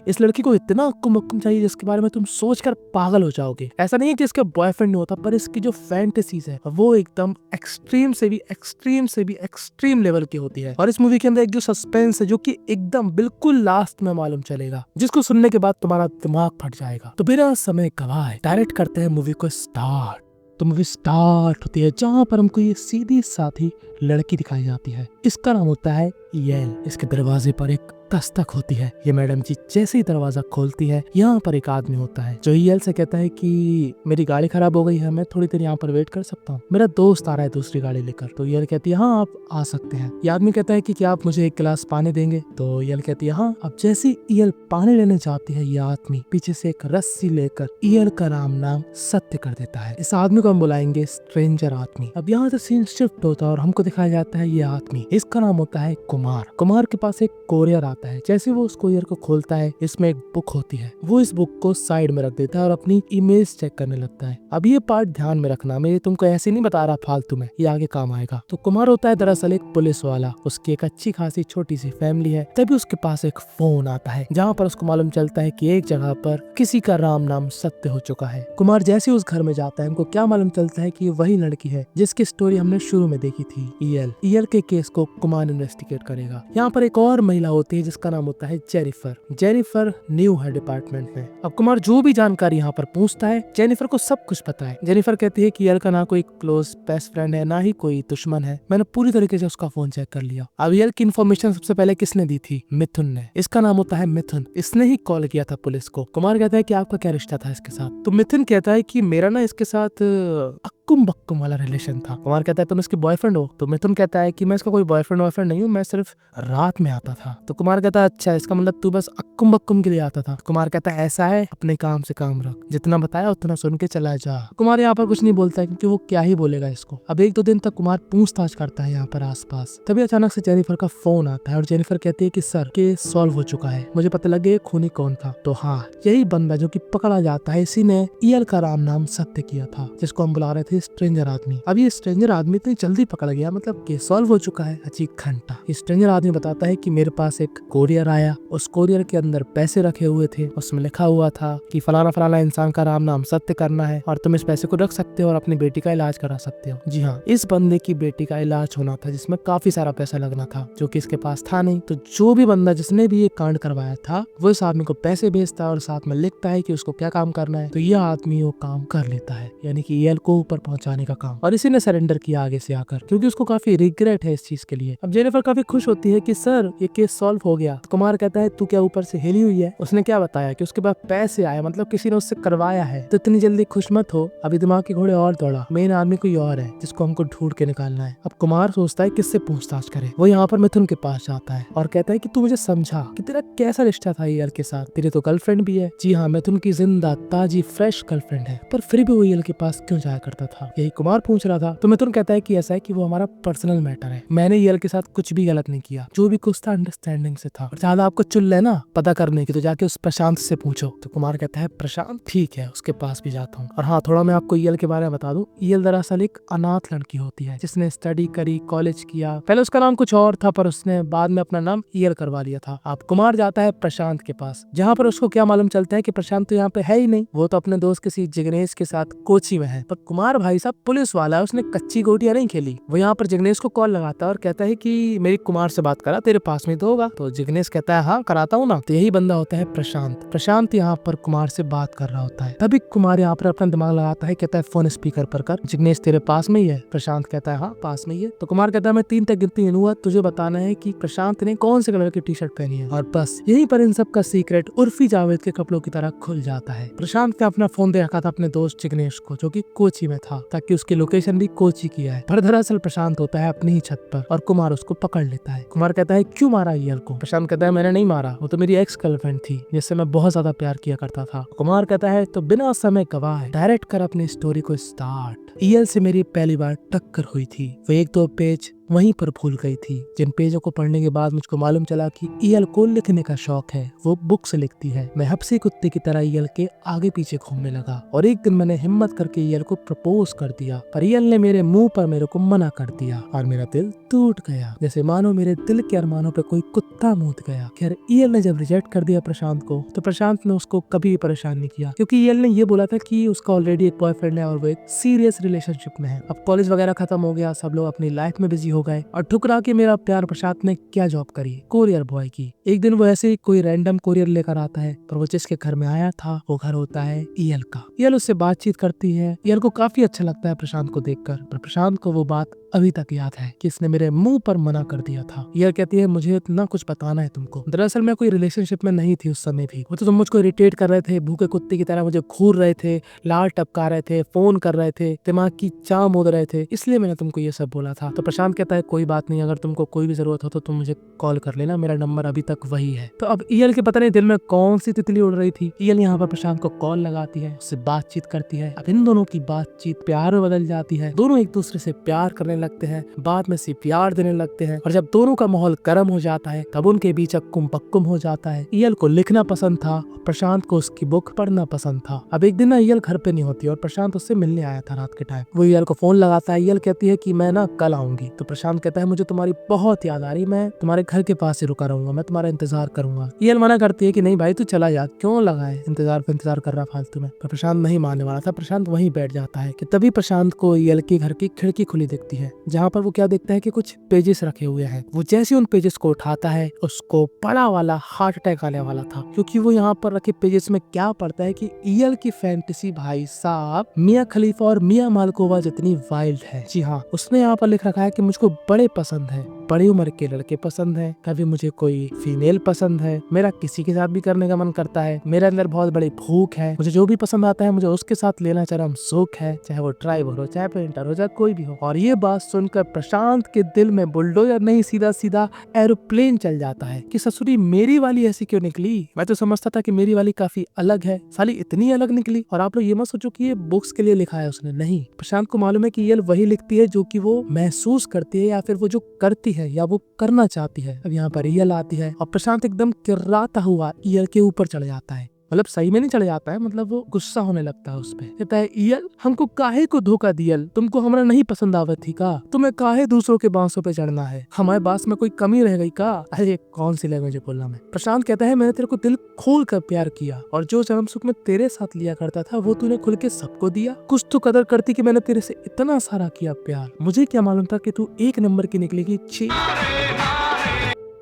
इस लड़की को इतना अक्कुम चाहिए जिसके बारे में तुम सोचकर पागल हो जाओगे। ऐसा नहीं है कि इसका बॉयफ्रेंड नहीं होता, पर इसकी जो फैंटेसीज है वो एकदम एक्सट्रीम से भी एक्सट्रीम लेवल की होती है। और इस मूवी के अंदर एक जो सस्पेंस है जो कि एकदम बिल्कुल लास्ट में मालूम चलेगा, जिसको सुनने के बाद तुम्हारा दिमाग फट जाएगा। तो बिना समय गवाए डायरेक्ट करते हैं मूवी को स्टार्ट। तो मूवी स्टार्ट होती है जहाँ पर हमको ये सीधी साधी लड़की दिखाई जाती है। इसका नाम होता है येल। इसके दरवाजे पर एक दस्तक होती है। ये मैडम जी जैसे ही दरवाजा खोलती है, यहाँ पर एक आदमी होता है जो येल से कहता है कि मेरी गाड़ी खराब हो गई है, मैं थोड़ी देर यहाँ पर वेट कर सकता हूँ, मेरा दोस्त आ रहा है दूसरी गाड़ी लेकर। तो येल कहती है हाँ आप आ सकते हैं। ये आदमी कहता है कि क्या आप मुझे एक गिलास पानी देंगे? तो येल कहती है हाँ। अब जैसे ही येल पानी लेने जाती है, ये आदमी पीछे से एक रस्सी लेकर येल का नाम सत्य कर देता है। इस आदमी को हम बुलाएंगे स्ट्रेंजर आदमी। अब यहाँ से सीन शिफ्ट होता है और हमको दिखाया जाता है ये आदमी, इसका नाम होता है कुमार। कुमार के पास एक कोरियर आता है। जैसे वो उस कोरियर को खोलता है, इसमें एक बुक होती है। वो इस बुक को साइड में रख देता है और अपनी इमेज चेक करने लगता है। अब ये पार्ट ध्यान में रखना, मैं तुमको ऐसे नहीं बता रहा फालतू में, ये आगे काम आएगा। तो कुमार होता है दरअसल एक पुलिस वाला। उसकी एक अच्छी खासी छोटी सी फैमिली है। तभी उसके पास एक फोन आता है जहाँ पर उसको मालूम चलता है कि एक जगह पर किसी का नाम सत्य हो चुका है। कुमार जैसे उस घर में जाता है, हमको क्या मालूम चलता है कि वही लड़की है जिसकी स्टोरी हमने शुरू में देखी थी, ईएल के केस को कुमार इन्वेस्टिगेट करेगा। यहाँ पर एक और महिला होती है जिसका नाम होता है जेनिफर न्यू है डिपार्टमेंट में। अब कुमार जो भी जानकारी यहाँ पर पूछता है, जेनिफर को सब कुछ पता है। जेनिफर कहती है कि ईएल का ना कोई क्लोज बेस्ट फ्रेंड है, ना ही कोई दुश्मन है, मैंने पूरी तरीके से उसका फोन चेक कर लिया। अब ईएल की इन्फॉर्मेशन सबसे पहले किसने दी थी? मिथुन ने। इसका नाम होता है मिथुन, इसने ही कॉल किया था पुलिस को। कुमार कहता है कि आपका क्या रिश्ता था इसके साथ? तो मिथुन कहता है कि मेरा ना इसके साथ अक्कुम बक्कुम वाला रिलेशन था। कुमार कहता है तुम इसके बॉयफ्रेंड हो? तो मिथुन कहता है कि मैं इसका कोई बॉयफ्रेंड नहीं हूँ, मैं सिर्फ रात में आता था। तो कुमार कहता है अच्छा, इसका मतलब तू बस अक्कुम बक्कुम के लिए आता था? कुमार कहता है ऐसा है, अपने काम से काम रख, जितना बताया उतना सुन के चला जा। कुमार यहाँ पर कुछ नहीं बोलता है क्योंकि वो क्या ही बोलेगा इसको। अब 1-2 दिन तक कुमार पूछताछ करता है यहाँ पर आसपास। तभी अचानक से जेनिफर का फोन आता है और जेनिफर कहती है कि सर केस सॉल्व हो चुका है, मुझे पता लग गया खूनी कौन था। तो हाँ, यही बंदा जो कि पकड़ा जाता है, इसी ने ईएल का नाम सत्य किया था, जिसको हम बुला रहे थे स्ट्रेंजर आदमी। अब ये स्ट्रेंजर आदमी इतनी जल्दी पकड़ गया, मतलब केस सॉल्व हो चुका है। अजीब घंटा। स्ट्रेंजर आदमी बताता है कि मेरे पास एक कोरियर आया, उस कोरियर के अंदर पैसे रखे हुए थे, उसमें लिखा हुआ था कि फलाना फलाना इंसान का नाम सत्य करना है और तुम इस पैसे को रख सकते हो और अपनी बेटी का इलाज करा सकते हो। जी हाँ, इस बंदे की बेटी का इलाज होना था जिसमें काफी सारा पैसा लगना था, जो कि इसके पास था नहीं। तो जो भी बंदा जिसने भी ये कांड करवाया था, वो इस आदमी को पैसे भेजता है और साथ में लिखता है कि उसको क्या काम करना है। तो यह आदमी वो काम कर लेता है, यानी कि ईएल को ऊपर पहुंचाने का काम। और इसी ने सरेंडर किया आगे से आकर, क्योंकि उसको काफी रिग्रेट है इस चीज के लिए। अब जेनिफर काफी खुश होती है कि सर ये केस सॉल्व हो गया। तो कुमार कहता है तू क्या ऊपर से हिली हुई है? उसने क्या बताया कि उसके पास पैसे आए, मतलब किसी ने उससे करवाया है। तो इतनी जल्दी खुश मत हो, अभी दिमाग के घोड़े और दौड़ा, मेन आदमी कोई और है जिसको हमको ढूंढ के निकालना है। अब कुमार सोचता है किससे पूछताछ करे। वो यहाँ पर मिथुन के पास जाता है और कहता है कि तू मुझे समझा कि तेरा कैसा रिश्ता था ईएल के साथ, तेरी तो गर्लफ्रेंड भी है। जी हाँ, मिथुन की जिंदा ताजी फ्रेश गर्लफ्रेंड है, पर फिर भी वो ईएल के पास क्यों जाया करता था, यही कुमार पूछ रहा था। तो मिथुन कहता है कि ऐसा है कि वो हमारा पर्सनल मैटर है, मैंने ईएल के साथ कुछ भी गलत नहीं किया, जो भी कुछ था अंडरस्टैंडिंग से था। और ज्यादा आपको चुल लेना पता करने की तो जाके उस प्रशांत से पूछो। तो कुमार कहता है प्रशांत? ठीक है, उसके पास भी जाता हूँ। और हाँ, थोड़ा मैं आपको ईएल के बारे में बता दूं, ईएल दरअसल एक अनाथ लड़की होती है जिसने स्टडी करी, कॉलेज किया। पहले उसका नाम कुछ और था, पर उसने बाद में अपना नाम ईएल करवा लिया था। अब कुमार जाता है प्रशांत के पास, जहाँ पर उसको क्या मालूम चलता है कि प्रशांत तो यहाँ पे है ही नहीं, वो तो अपने दोस्त किसी जिग्नेश के साथ कोची में है। पर कुमार भाई साहब पुलिस वाला है, उसने कच्ची गोटियां नहीं खेली। वो यहाँ पर जिग्नेश को कॉल लगाता है और कहता है कि मेरी कुमार से बात करा, तेरे पास में तो होगा। तो जिग्नेश कहता है हाँ कराता हूँ ना। तो यही बंदा होता है प्रशांत। प्रशांत यहाँ पर कुमार से बात कर रहा होता है। तभी कुमार यहाँ पर अपना दिमाग लगाता है, कहता है फोन स्पीकर पर कर, जिग्नेश तेरे पास में ही है? प्रशांत कहता है हाँ पास में ही है। तो कुमार कहता है मैं 3 तक गिनती गिनूंगा, तुझे बताना है कि प्रशांत ने कौन से कलर की टी शर्ट पहनी है। और बस यहीं पर इन सब का सीक्रेट उर्फी जावेद के कपड़ों की तरह खुल जाता है। प्रशांत ने अपना फोन दे रखा था अपने दोस्त जिग्नेश को, जो कि कोची में था, ताकि उसकी लोकेशन भी कोची की है। पर दरअसल प्रशांत होता है अपनी ही छत पर और कुमार उसको पकड़ लेता है। कुमार कहता है क्यों मारा ईएल को? प्रशांत कहता है मैंने नहीं मारा, वो तो मेरी एक्स गर्लफ्रेंड थी जिससे मैं बहुत ज्यादा प्यार किया करता था। कुमार कहता है तो बिना समय गवाए डायरेक्ट कर अपनी स्टोरी को स्टार्ट। ईएल से मेरी पहली बार टक्कर हुई थी, वो 1-2 पेज वहीं पर भूल गई थी। जिन पेजों को पढ़ने के बाद मुझको मालूम चला कि ईयल को लिखने का शौक है, वो बुक से लिखती है। मैं हपसी कुत्ते की तरह ईयल के आगे पीछे घूमने लगा और एक दिन मैंने हिम्मत करके ईयल को प्रपोज कर दिया, पर ईयल ने मेरे मुंह पर मेरे को मना कर दिया और मेरा दिल टूट गया, जैसे मानो मेरे दिल के अरमानों पे कोई कुत्ता मूत गया। खैर ईयल ने जब रिजेक्ट कर दिया प्रशांत को, तो प्रशांत ने उसको कभी भी परेशान नहीं किया, क्योंकि ईयल ने ये बोला था कि उसका ऑलरेडी एक बॉयफ्रेंड है और वो एक सीरियस रिलेशनशिप में है। अब कॉलेज वगैरह खत्म हो गया, सब लोग अपनी लाइफ में बिजी हो गए और ठुकरा के मेरा प्यार प्रशांत ने क्या जॉब करी, कोरियर बॉय की। एक दिन वो ऐसे ही कोई रैंडम कोरियर लेकर आता है, पर वो जिसके घर में आया था वो घर होता है ईयल का। ईयल उससे बातचीत करती है। ईयल को काफी अच्छा लगता है प्रशांत को देखकर, पर प्रशांत को वो बात अभी तक याद है कि इसने मेरे मुंह पर मना कर दिया था। ईयल कहती है मुझे इतना कुछ बताना है तुमको। दरअसल मैं कोई रिलेशनशिप में नहीं थी उस समय भी। वो तो तुम मुझको इरिटेट कर रहे थे, भूखे कुत्ते की तरह मुझे घूर रहे थे, लाल टपका रहे थे, फोन कर रहे थे, दिमाग की चाह मोद रहे थे, इसलिए मैंने तुमको ये सब बोला था। तो प्रशांत कहता है कोई बात नहीं, अगर तुमको कोई भी जरूरत हो तो तुम मुझे कॉल कर लेना, मेरा नंबर अभी तक वही है। तो अब ईयल के पता नहीं दिल में कौन सी तितली उड़ रही थी। ईयल यहाँ पर प्रशांत को कॉल लगाती है, उससे बातचीत करती है। अब इन दोनों की बातचीत प्यार में बदल जाती है। दोनों एक दूसरे से प्यार करने लगते हैं, बाद में से प्यार देने लगते हैं और जब दोनों का माहौल गर्म हो जाता है तब उनके बीच अक्कुम पक्कुम हो जाता है। ईयल को लिखना पसंद था, प्रशांत को उसकी बुक पढ़ना पसंद था। अब एक दिन ना ईयल घर पे नहीं होती और प्रशांत उससे मिलने आया था रात के टाइम। वो ईयल को फोन लगाता है। ईयल कहती है कि मैं ना कल आऊंगी। तो प्रशांत कहता है मुझे तुम्हारी बहुत याद आ रही, मैं तुम्हारे घर के पास ही रुका रहूंगा, मैं तुम्हारा इंतजार करूंगा। ईयल मना करती है कि नहीं भाई तू चला जा, क्यों लगा है इंतजार कर रहा फालतू में। पर प्रशांत नहीं मानने वाला था। प्रशांत वहीं बैठ जाता है कि तभी प्रशांत को ईयल के घर की खिड़की खुली दिखती है, जहाँ पर वो क्या देखता है कि कुछ पेजेस रखे हुए हैं। वो जैसे उन पेजेस को उठाता है उसको बड़ा वाला हार्ट अटैक आने वाला था, क्योंकि वो यहाँ पर रखे पेजेस में क्या पढ़ता है कि ईयल की फैंटेसी भाई साहब मियां खलीफा और मियां मालकोवा जितनी वाइल्ड है। जी हाँ, उसने यहाँ पर लिख रखा है कि मुझको बड़े पसंद है, बड़ी उम्र के लड़के पसंद है, कभी मुझे कोई फीमेल पसंद है, मेरा किसी के साथ भी करने का मन करता है, मेरे अंदर बहुत बड़ी भूख है, मुझे जो भी पसंद आता है मुझे उसके साथ लेना चरम सुख है, चाहे वो ट्राइबर हो, चाहे पेंटर हो, चाहे कोई भी हो। और ये बात सुनकर प्रशांत के दिल में बुलडोजर नहीं सीधा सीधा एरोप्लेन चल जाता है कि ससुरी मेरी वाली ऐसी क्यों निकली। मैं तो समझता था कि मेरी वाली काफी अलग है, साली इतनी अलग निकली। और आप लोग ये मत सोचो कि ये बुक्स के लिए लिखा है उसने, नहीं। प्रशांत को मालूम है कि ईयल वही लिखती है जो कि वो महसूस करती है या फिर वो जो करती है या वो करना चाहती है। अब यहाँ पर ईयल आती है और प्रशांत एकदम किर्राता हुआ ईयल के ऊपर चढ़ जाता है। मतलब सही में नहीं चढ़ जाता है, मतलब वो गुस्सा होने लगता है उस पे। कहता है ईयल हमको काहे को धोखा दियल, तुमको हमरा नहीं पसंद आवत थी का, तुम्हें काहे दूसरों के बांसों पे चढ़ना है, हमारे बांस में कोई कमी रह गई का। अरे कौन सी लैंग्वेज बोलना मैं। प्रशांत कहता है मैंने तेरे को दिल खोल कर प्यार किया और जो चरम सुख में तेरे साथ लिया करता था वो तूने खुल के सबको दिया। कुछ तो कदर करती कि मैंने तेरे से इतना सारा किया प्यार, मुझे क्या मालूम था कि तू एक नंबर की निकलेगी। छी।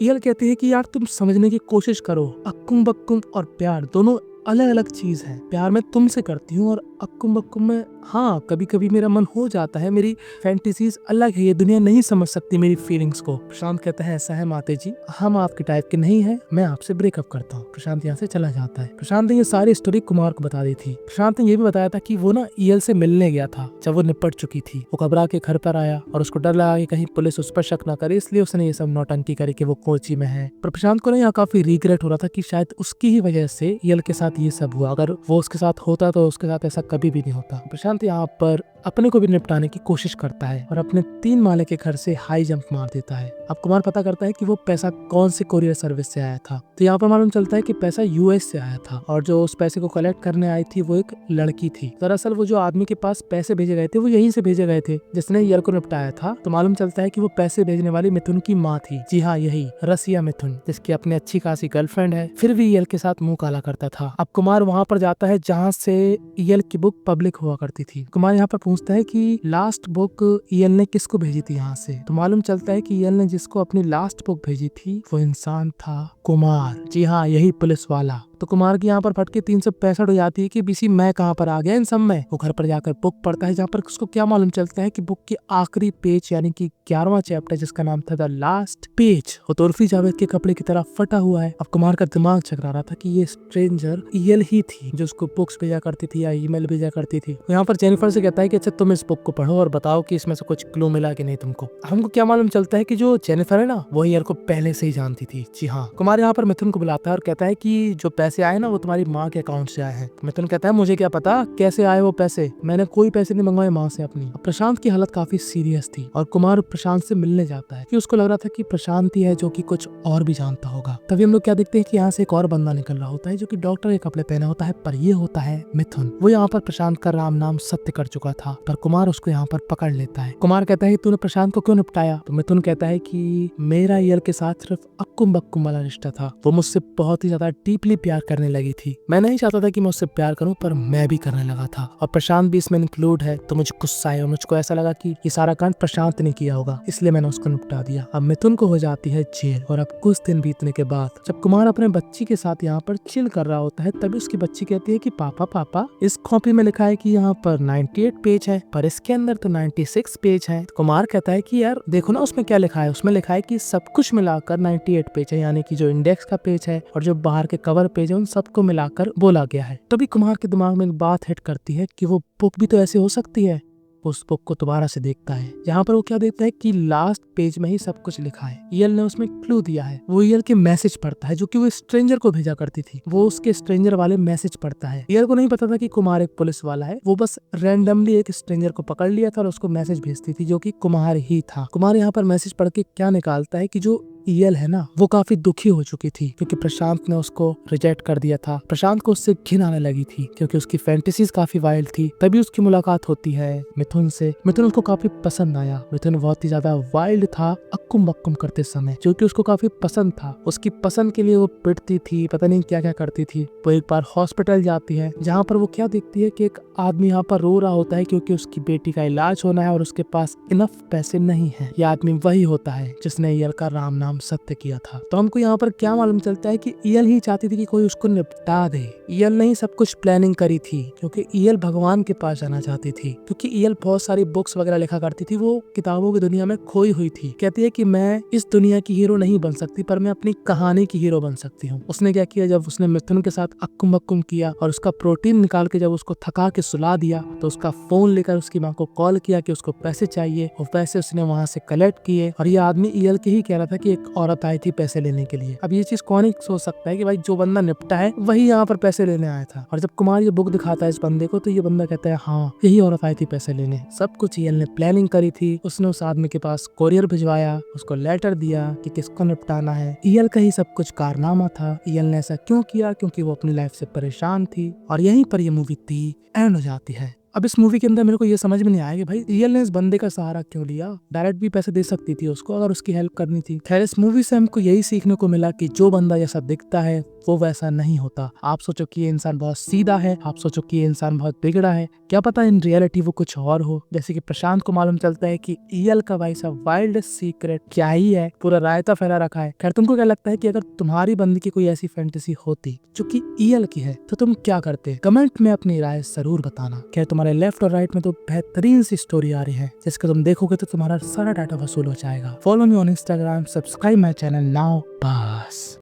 ईयल कहती है कि यार तुम समझने की कोशिश करो, अक्कुम बक्कुम और प्यार दोनों अलग अलग चीज है। प्यार मैं तुमसे करती हूँ और अक्कुम बक्कुम में हाँ कभी कभी मेरा मन हो जाता है, मेरी फैंटेसीज अलग है, ये दुनिया नहीं समझ सकती मेरी फीलिंग्स को। प्रशांत कहता है ऐसा है माते जी, हम आपके टाइप के नहीं है, मैं आपसे ब्रेकअप करता हूँ। प्रशांत यहाँ से चला जाता है। प्रशांत ने ये सारी स्टोरी कुमार को बता दी थी। प्रशांत ने ये भी बताया था कि वो ना ईयल से मिलने गया था जब वो निपट चुकी थी। वो घबरा के घर पर आया और उसको डर लगा कि कहीं पुलिस उस पर शक न करे, इसलिए उसने ये सब नौटंकी करी कि वो कोची में है। पर प्रशांत को ना यहाँ काफी रिग्रेट हो रहा था कि शायद उसकी ही वजह से ईयल के साथ ये सब हुआ, अगर वो उसके साथ होता तो उसके साथ ऐसा कभी भी नहीं होता। प्रशांत यहाँ पर अपने को भी निपटाने की कोशिश करता है और अपने 3 माले के घर से हाई जंप मार देता है। अब कुमार पता करता है कि वो पैसा कौन से कोरियर सर्विस से आया था। तो यहाँ पर मालूम चलता है कि पैसा यूएस से आया था और जो उस पैसे को कलेक्ट करने आई थी वो एक लड़की थी। दरअसल वो जो आदमी के पास पैसे भेजे गए थे वो यहीं से भेजे गए थे जिसने ईयल को निपटाया था। तो मालूम चलता है कि वो पैसे भेजने वाली मिथुन की माँ थी। जी हाँ, यही रसिया मिथुन, जिसकी अपनी अच्छी खासी गर्लफ्रेंड है, फिर भी ईयल के साथ मुंह काला करता था। अब कुमार वहाँ पर जाता है जहाँ से ईयल की बुक पब्लिक हुआ करती थी। कुमार यहाँ पर पूछता है कि लास्ट बुक ईयल ने किसको भेजी थी यहाँ से। तो मालूम चलता है कि ईयल ने जिसको अपनी लास्ट बुक भेजी थी वो इंसान था कुमार। जी हाँ, यही पुलिस वाला। तो कुमार की यहाँ पर फटके 365 हो जाती है कि बीसी मैं कहाँ पर आ गया इन सब में। वो घर पर जाकर बुक पढ़ता है जहाँ पर उसको क्या मालूम चलता है कि बुक के आखिरी पेज यानी कि 11वां चैप्टर जिसका नाम था द लास्ट पेज, वो तो उर्फी जावेद के कपड़े की तरह फटा हुआ है। अब कुमार का दिमाग चकरा रहा था कि ये स्ट्रेंजर ईयल ही थी जो उसको बुक्स भेजा करती थी या ईमेल भेजा करती थी। यहाँ पर जेनिफर से कहता है कि अच्छा तुम इस बुक को पढ़ो और बताओ कि इसमें से कुछ क्लू मिला कि नहीं तुमको। हमको क्या मालूम चलता है कि जो जेनिफर है ना वो ईयल को पहले से ही जानती थी। जी हाँ, कुमार यहाँ पर मिथुन को बुलाता है और कहता है कि जो पैसे पैसे आए ना वो तुम्हारी माँ के अकाउंट से आए हैं। मिथुन कहता है मुझे क्या पता कैसे आए वो पैसे, मैंने कोई पैसे नहीं मंगवाए माँ से अपनी। अब प्रशांत की हालत काफी सीरियस थी और कुमार प्रशांत से मिलने जाता है कि उसको लग रहा था कि प्रशांत ही है जो कि कुछ और भी जानता होगा। तभी हम लोग क्या देखते हैं कि यहाँ से एक और बंदा निकल रहा होता है जो कि डॉक्टर के कपड़े पहना होता है, पर ये होता है मिथुन। वो यहाँ पर प्रशांत का राम नाम सत्य कर चुका था, पर कुमार उसको यहाँ पर पकड़ लेता है। कुमार कहता है तूने प्रशांत को क्यों निपटाया? तो मिथुन कहता है कि मेरा ईयल के साथ सिर्फ अक्कुम बक्कुम वाला रिश्ता था, वो मुझसे बहुत ही ज्यादा डीपली प्यार करने लगी थी। मैं नहीं चाहता था कि मैं उससे प्यार करूं, पर मैं भी करने लगा था और प्रशांत भी इसमें इंक्लूड है। तो मुझे गुस्सा आया और मुझको ऐसा लगा कि ये सारा कांड प्रशांत ने किया होगा, इसलिए मैंने उसको निपटा दिया। अब मिथुन को हो जाती है जेल। और अब कुछ दिन बीतने के बाद जब कुमार अपने बच्ची के साथ यहाँ पर चिल कर रहा होता है, तभी उसकी बच्ची कहती है कि पापा पापा इस कॉपी में लिखा है कि यहाँ पर 98 पेज है, पर इसके अंदर तो 96 पेज है। तो कुमार कहता है कि यार देखो ना उसमें क्या लिखा है, उसमें लिखा है कि सब कुछ मिलाकर 98 पेज है, यानी कि जो इंडेक्स का पेज है और जो बाहर के कवर पेज है उन सबको मिलाकर बोला गया है। तभी कुमार के दिमाग में एक बात हिट करती है कि वो बुक भी तो ऐसे हो सकती है। उस बुक को दोबारा से देखता है, जहाँ पर वो क्या देखता है कि लास्ट पेज में ही सब कुछ लिखा है। ईयल ने उसमें क्लू दिया है। वो ईयल के मैसेज पढ़ता है जो कि वो स्ट्रेंजर को भेजा करती थी। वो उसके स्ट्रेंजर वाले मैसेज पढ़ता है। ईयल को नहीं पता था कि कुमार एक पुलिस वाला है, वो बस रैंडमली एक स्ट्रेंजर को पकड़ लिया था और उसको मैसेज भेजती थी जो कि कुमार ही था। कुमार यहाँ पर मैसेज पढ़ के क्या निकालता है कि जो ईयल है ना वो काफी दुखी हो चुकी थी क्योंकि प्रशांत ने उसको रिजेक्ट कर दिया था। प्रशांत को उससे घिन आने लगी थी क्योंकि उसकी फैंटेसीज काफी वाइल्ड थी। तभी उसकी मुलाकात होती है मिथुन से। मिथुन उसको काफी पसंद आया। मिथुन बहुत ही ज्यादा वाइल्ड था अक्कुम बक्कुम करते समय, जो कि उसको काफी पसंद था। उसकी पसंद के लिए वो पिटती थी, पता नहीं क्या क्या करती थी। वो एक बार हॉस्पिटल जाती है जहाँ पर वो क्या देखती है कि एक आदमी यहाँ पर रो रहा होता है क्योंकि उसकी बेटी का इलाज होना है और उसके पास इनफ पैसे नहीं है। ये आदमी वही होता है जिसने ईयल का राम नाम सत्य किया था। तो हमको यहाँ पर क्या मालूम चलता है कि ईयल ही चाहती थी कि कोई उसको निपटा दे। ईयल ने ही सब कुछ प्लानिंग करी थी क्योंकि ईयल भगवान के पास जाना चाहती थी, क्योंकि ईयल बहुत सारी बुक्स वगैरह लिखा करती थी। वो किताबों की दुनिया में खोई हुई थी। कहती है कि मैं इस दुनिया की हीरो नहीं बन सकती, पर मैं अपनी कहानी की हीरो बन सकती हूँ। उसने क्या किया, जब उसने मिथुन के साथ अक्कुम बक्कुम किया और उसका प्रोटीन निकाल के जब उसको थका के सुला दिया, तो उसका फोन लेकर उसकी माँ को कॉल किया कि उसको पैसे चाहिए और पैसे उसने वहाँ से कलेक्ट किए। और ये आदमी ईयल के ही कह रहा था कि एक औरत आई थी पैसे लेने के लिए। अब ये चीज कौन ही सोच सकता है कि भाई जो बंदा निपटा है वही यहाँ पर पैसे लेने आया था। और जब कुमार ये बुक दिखाता है इस बंदे को, तो ये बंदा कहता है हाँ यही औरत आई थी पैसे लेने। सब कुछ ईयल ने प्लानिंग करी थी। उसने उस आदमी के पास कोरियर भिजवाया, उसको लेटर दिया कि किसको निपटाना है। ईयल का ही सब कुछ कारनामा था। ईयल ने ऐसा क्यों किया? क्योंकि वो अपनी लाइफ से परेशान थी। और यहीं पर ये मूवी थी एंड हो जाती है। अब इस मूवी के अंदर मेरे को ये समझ में नहीं आया कि भाई ईयल ने इस बंदे का सहारा क्यों लिया। डायरेक्ट भी पैसे दे सकती थी उसको अगर उसकी हेल्प करनी थी। खैर इस मूवी से हमको यही सीखने को मिला कि जो बंदा जैसा दिखता है वो वैसा नहीं होता। आप सोचो कि ये इंसान बहुत सीधा है, आप सोचो कि ये इंसान बहुत बिगड़ा है, क्या पता इन रियलिटी वो कुछ और हो। जैसे कि प्रशांत को मालूम चलता है कि ईयल का भाई साहब वाइल्ड सीक्रेट क्या ही है, पूरा रायता फैला रखा है। खैर तुमको क्या लगता है कि अगर तुम्हारी बंदी की कोई ऐसी फैंटेसी होती जो कि ईयल की है तो तुम क्या करते? कमेंट में अपनी राय जरूर बताना। खैर तुम्हारे लेफ्ट और राइट में तो बेहतरीन सी स्टोरी आ रही है जिसको तुम देखोगे तो तुम्हारा सारा डाटा वसूल हो जाएगा। Follow me on Instagram, subscribe my channel now. बस।